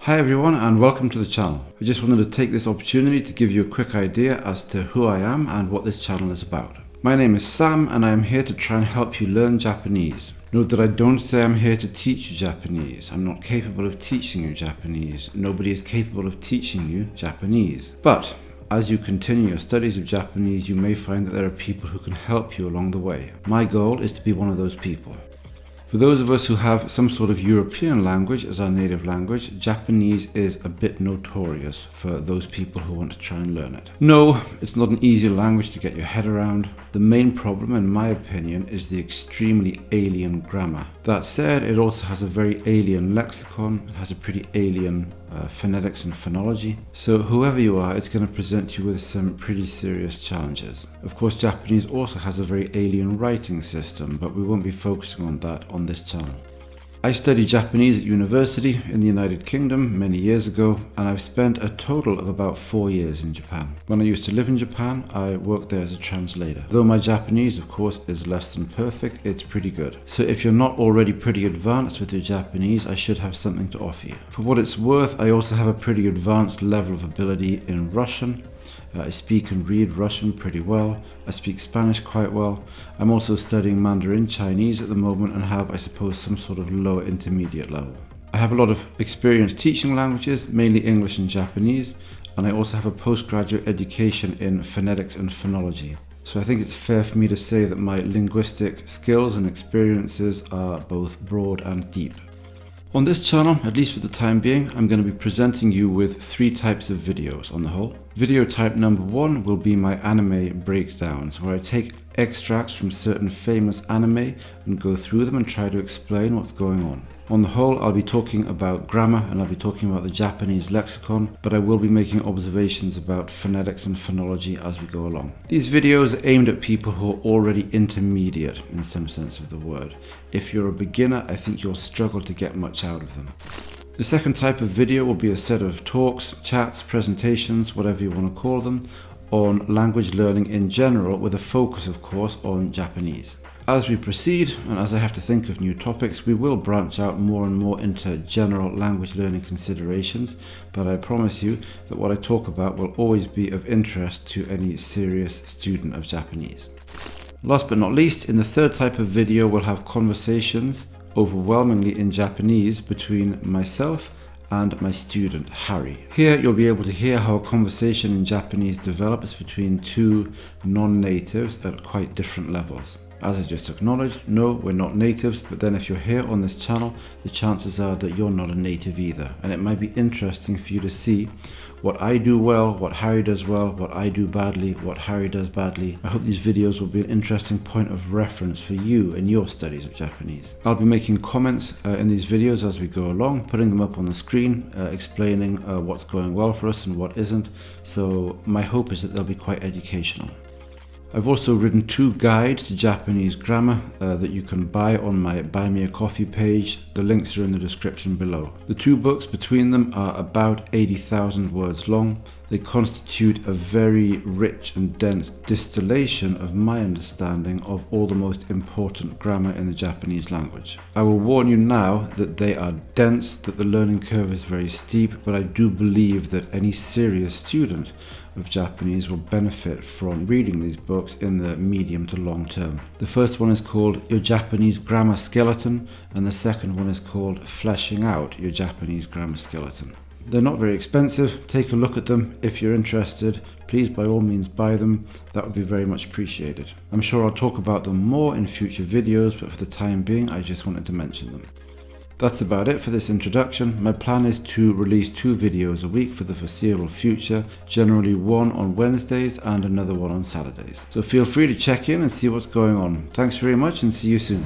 Hi everyone and welcome to the channel. I just wanted to take this opportunity to give you a quick idea as to who I am and what this channel is about. My name is Sam and I am here to try and help you learn Japanese. Note that I don't say I'm here to teach you Japanese. I'm not capable of teaching you Japanese. Nobody is capable of teaching you Japanese. But as you continue your studies of Japanese, you may find that there are people who can help you along the way. My goal is to be one of those people. For those of us who have some sort of European language as our native language, Japanese is a bit notorious for those people who want to try and learn it. No, it's not an easy language to get your head around. The main problem, in my opinion, is the extremely alien grammar. That said, it also has a very alien lexicon. It has a pretty alien phonetics and phonology. So whoever you are, it's going to present you with some pretty serious challenges. Of course, Japanese also has a very alien writing system, but we won't be focusing on that on this channel. I studied Japanese at university in the United Kingdom many years ago, and I've spent a total of about 4 years in Japan. When I used to live in Japan, I worked there as a translator. Though my Japanese, of course, is less than perfect, it's pretty good. So if you're not already pretty advanced with your Japanese, I should have something to offer you. For what it's worth, I also have a pretty advanced level of ability in Russian. I speak and read Russian pretty well. I speak Spanish quite well. I'm also studying Mandarin Chinese at the moment and have, I suppose, some sort of lower intermediate level. I have a lot of experience teaching languages, mainly English and Japanese, and I also have a postgraduate education in phonetics and phonology. So I think it's fair for me to say that my linguistic skills and experiences are both broad and deep. On this channel, at least for the time being, I'm going to be presenting you with 3 types of videos on the whole. Video type number 1 will be my anime breakdowns, where I take extracts from certain famous anime and go through them and try to explain what's going on. On the whole, I'll be talking about grammar and I'll be talking about the Japanese lexicon, but I will be making observations about phonetics and phonology as we go along. These videos are aimed at people who are already intermediate in some sense of the word. If you're a beginner, I think you'll struggle to get much out of them. The second type of video will be a set of talks, chats, presentations, whatever you want to call them, on language learning in general, with a focus, of course, on Japanese. As we proceed, and as I have to think of new topics, we will branch out more and more into general language learning considerations, but I promise you that what I talk about will always be of interest to any serious student of Japanese. Last but not least, in the third type of video, we'll have conversations, overwhelmingly in Japanese, between myself and my student, Harry. Here you'll be able to hear how a conversation in Japanese develops between 2 non-natives at quite different levels. As I just acknowledged, no, we're not natives, but then if you're here on this channel, the chances are that you're not a native either. And it might be interesting for you to see what I do well, what Harry does well, what I do badly, what Harry does badly. I hope these videos will be an interesting point of reference for you in your studies of Japanese. I'll be making comments in these videos as we go along, putting them up on the screen, explaining what's going well for us and what isn't. So my hope is that they'll be quite educational. I've also written 2 guides to Japanese grammar that you can buy on my Buy Me a Coffee page. The links are in the description below. The 2 books between them are about 80,000 words long. They constitute a very rich and dense distillation of my understanding of all the most important grammar in the Japanese language. I will warn you now that they are dense, that the learning curve is very steep, but I do believe that any serious student of Japanese will benefit from reading these books in the medium to long term. The first one is called Your Japanese Grammar Skeleton, and the second one is called Fleshing Out Your Japanese Grammar Skeleton. They're not very expensive. Take a look at them. If you're interested, please by all means buy them. That would be very much appreciated. I'm sure I'll talk about them more in future videos, but for the time being, I just wanted to mention them. That's about it for this introduction. My plan is to release 2 videos a week for the foreseeable future, generally one on Wednesdays and another one on Saturdays. So feel free to check in and see what's going on. Thanks very much and see you soon.